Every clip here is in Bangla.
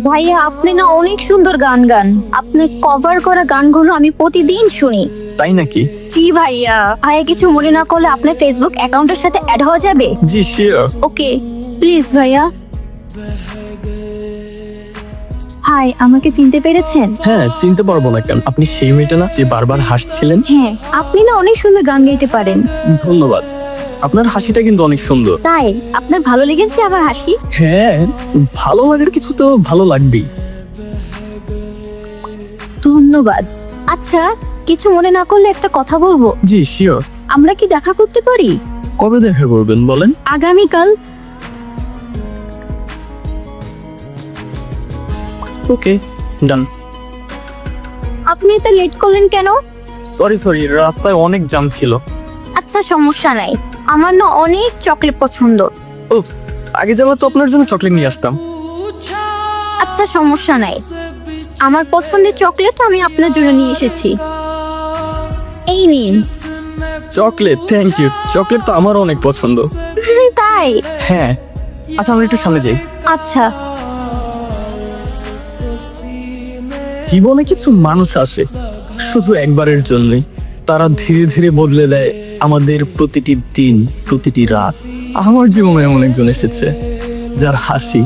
ভাইয়া আপনি না অনেক সুন্দর গান গান। আপনি কভার করা গানগুলো আমি প্রতিদিন শুনি। তাই নাকি? জি ভাইয়া। ভাইয়া কিছু মনে না করলে আপনার ফেসবুক অ্যাকাউন্টের সাথে অ্যাড হওয়া যাবে? জি শিওর। ওকে প্লিজ ভাইয়া। হাই, আমাকে চিনতে পেরেছেন? হ্যাঁ, চিনতে পারবো না কেন? আপনি সেই মেয়েটা না যে বারবার হাসছিলেন? হ্যাঁ, আপনি না অনেক সুন্দর গান গাইতে পারেন। ধন্যবাদ। আপনার হাসিটা কিন্তু অনেক সুন্দর। তাই আপনার ভালো লেগেছে আমার হাসি? হ্যাঁ, ভালো লাগার কিছু তো ভালো লাগবেই। ধন্যবাদ। আচ্ছা, কিছু মনে না করলে একটা কথা বলবো। জি শিওর। আমরা কি দেখা করতে পারি? কবে দেখা করবেন বলেন? আগামীকাল। ওকে, ডান। আপনি এত লেট করলেন কেন? সরি, রাস্তায় অনেক জ্যাম ছিল। আচ্ছা সমস্যা নাই, আমার না অনেক চকলেট পছন্দ। উপস, আগে জানলে তো আপনার জন্য চকলেট নিয়ে আসতাম। আচ্ছা সমস্যা নাই, আমার পছন্দের চকলেট আমি আপনার জন্য নিয়ে এসেছি। এই নিন। চকলেট? Thank you. চকলেট তো আমারও অনেক পছন্দ। তাই? হ্যাঁ। আচ্ছা, আমরা একটু সামনে যাই। আচ্ছা। জীবনে কিছু মানুষ আসে শুধু একবারের জন্যই। তারা ধীরে ধীরে বদলে দেয় আমাদের প্রতিটি দিন, প্রতিটি রাত। আমার জীবনে এমন একজন এসেছে যার হাসি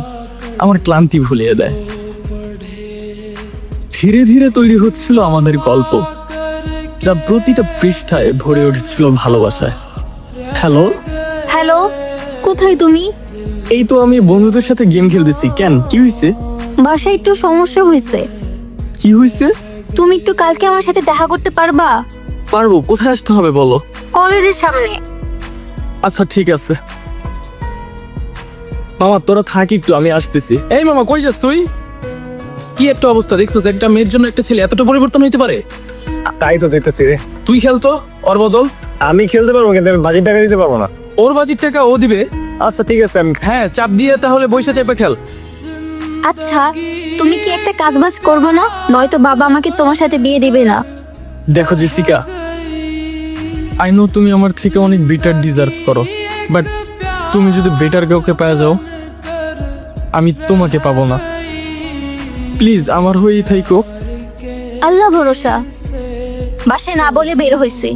আমার ক্লান্তি ভুলিয়ে দেয়। ধীরে ধীরে তৈরি হচ্ছিল আমাদের গল্প, যা প্রতিটা পৃষ্ঠায় ভরে উঠেছিল ভালোবাসায়। হ্যালো। হ্যালো, কোথায় তুমি? এই তো আমি বন্ধুদের সাথে গেম খেলতেছি। কেন, কি হয়েছে? বাসায় একটু সমস্যা হয়েছে। কি হয়েছে? তুমি একটু কালকে আমার সাথে দেখা করতে পারবা? পারবো। কোথায় আসতে হবে বলো? কলেজের সামনে। আচ্ছা ঠিক আছে। মামা তোরা থাক একটু, আমি আসতেছি। এই মামা, কই যাস তুই? কি একটা অবস্থা দেখছস? একটা মেয়ের জন্য একটা ছেলে এতটা পরিবর্তন হইতে পারে? তাই তো দেখতেছি রে। তুই খেলতো ওর বদল। আমি খেলতে পারবো কিন্তু আমি বাজির টাকা দিতে পারবো না। ওর বাজির টাকা ও দিবে। আচ্ছা ঠিক আছে, আমি হ্যাঁ, চাপ দিয়ে তাহলে বইসা চাইপা খেল। আচ্ছা, তুমি কি একটা কাজ বাজ করবে না? নয়তো বাবা আমাকে তোমার সাথে বিয়ে দিবে না। দেখো জেসিকা, আই নো তুমি আমার থেকে অনেক বেটার ডিজার্ভ করো, বাট তুমি যদি বেটার কাউকে পেয়ে যাও, আমি তোমাকে পাবো না। প্লিজ আমার হয়েই থাইকো। আল্লাহ ভরসা। বাসায় না বলে বের হয়েছে,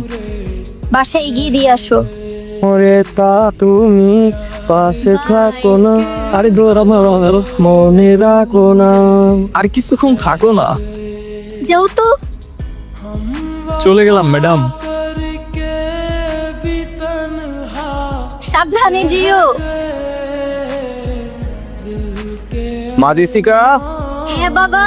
বাসায় এগিয়ে দিয়ে আসো। ওরে তা তুমি পাশে থাকো না, আরে মনে রাখো না। আর কিছুক্ষণ থাকো না। যেহেতু চলে গেলাম ম্যাডাম। সাবধানে যেও। মা জেসিকা, হ্যাঁ বাবা।